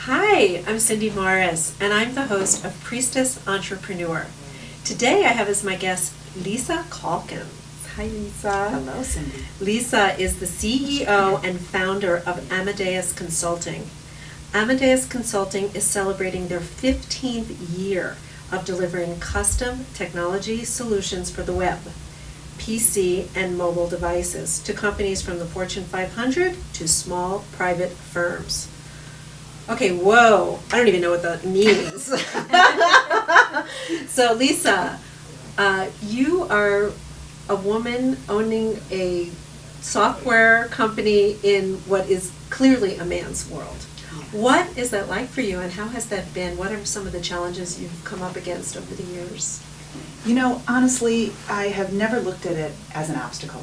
Hi, I'm Cindy Morris, and I'm the host of Priestess Entrepreneur. Today I have as my guest Lisa Calkins. Hi, Lisa. Hello, Cindy. Lisa is the CEO and founder of Amadeus Consulting. Amadeus Consulting is celebrating their 15th year of delivering custom technology solutions for the web, PC, and mobile devices to companies from the Fortune 500 to small private firms. Okay, whoa, I don't even know what that means. So Lisa, you are a woman owning a software company in what is clearly a man's world. Yes. What is that like for you, and how has that been? What are some of the challenges you've come up against over the years? You know, honestly, I have never looked at it as an obstacle.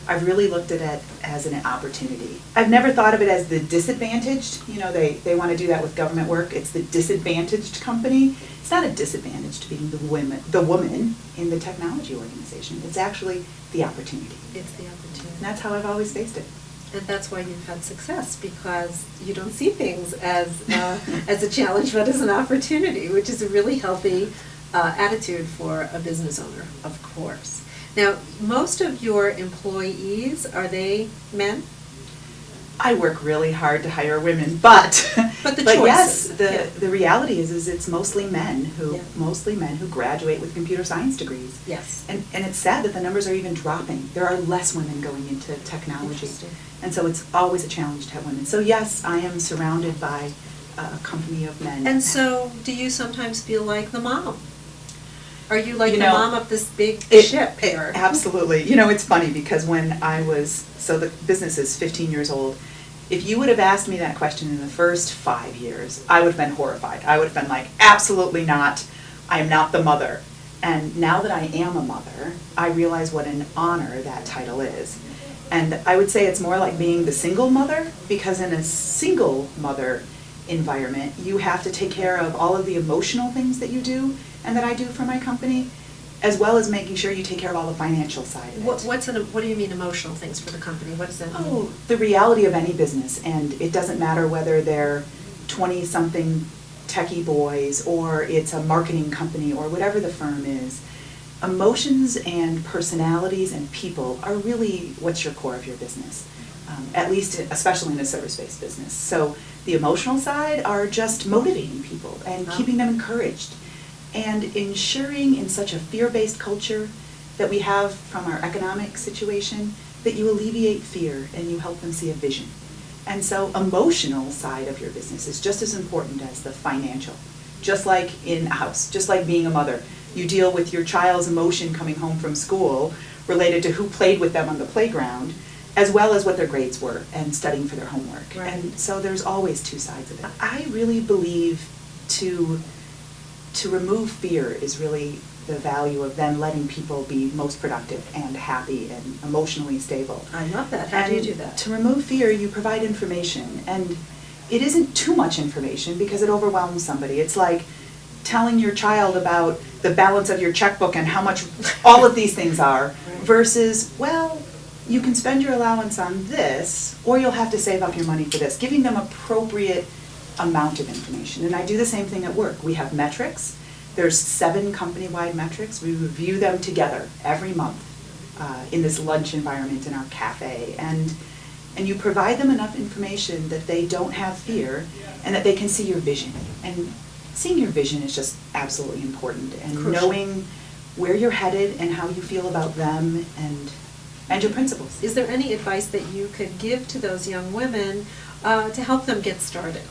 I've really looked at it as an opportunity. I've never thought of it as the disadvantaged. You know, they want to do that with government work. It's the disadvantaged company. It's not a disadvantage to being the woman in the technology organization. It's actually the opportunity. It's the opportunity. And that's how I've always faced it. And that's why you've had success, because you don't see things as a challenge, but as an opportunity, which is a really healthy attitude for a business owner, of course. Now, most of your employees, are they men? I work really hard to hire women, but But the yes, choices, the reality is it's mostly men who Yeah. graduate with computer science degrees. Yes. And it's sad that the numbers are even dropping. There are less women going into technology. Interesting. And so it's always a challenge to have women. So yes, I am surrounded by a company of men. And so, do you sometimes feel like the mom? Are you like You the know, mom of this big ship here? Absolutely. You know, it's funny because when so the business is 15 years old. If you would have asked me that question in the first 5 years, I would have been horrified. I would have been like, absolutely not. I am not the mother. And now that I am a mother, I realize what an honor that title is. And I would say it's more like being the single mother, because in a single mother environment, you have to take care of all of the emotional things that you do and that I do for my company, as well as making sure you take care of all the financial side of it. What do you mean emotional things for the company? What does that mean? Oh, the reality of any business, and it doesn't matter whether they're 20-something techie boys or it's a marketing company or whatever the firm is. Emotions and personalities and people are really what's your core of your business, at least especially in a service-based business. So the emotional side are just motivating people and keeping them encouraged, and ensuring in such a fear-based culture that we have from our economic situation that you alleviate fear and you help them see a vision. And so emotional side of your business is just as important as the financial. Just like in a house, just like being a mother. You deal with your child's emotion coming home from school related to who played with them on the playground, as well as what their grades were and studying for their homework. Right. And so there's always two sides of it. I really believe to remove fear is really the value of then letting people be most productive and happy and emotionally stable. I love that. How do you do that? To remove fear, you provide information. And it isn't too much information because it overwhelms somebody. It's like telling your child about the balance of your checkbook and how much all of these things are, versus, well, you can spend your allowance on this, or you'll have to save up your money for this. Giving them appropriate amount of information. And I do the same thing at work. We have metrics. There's 7 company-wide metrics. We review them together every month in this lunch environment in our cafe. And you provide them enough information that they don't have fear and that they can see your vision. And seeing your vision is just absolutely important. And Crucial. Knowing where you're headed and how you feel about them and your principles. Is there any advice that you could give to those young women to help them get started?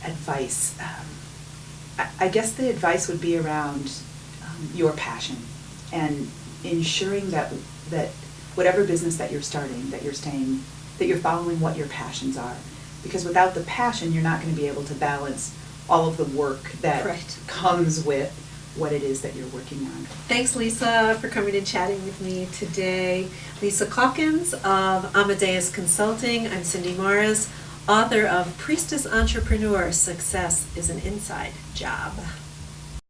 Advice. I guess the advice would be around your passion and ensuring that whatever business that you're starting, that you're following what your passions are. Because without the passion, you're not going to be able to balance all of the work that comes with what it is that you're working on. Thanks, Lisa, for coming and chatting with me today. Lisa Calkins of Amadeus Consulting. I'm Cindy Morris, author of Priestess Entrepreneur, Success is an Inside Job.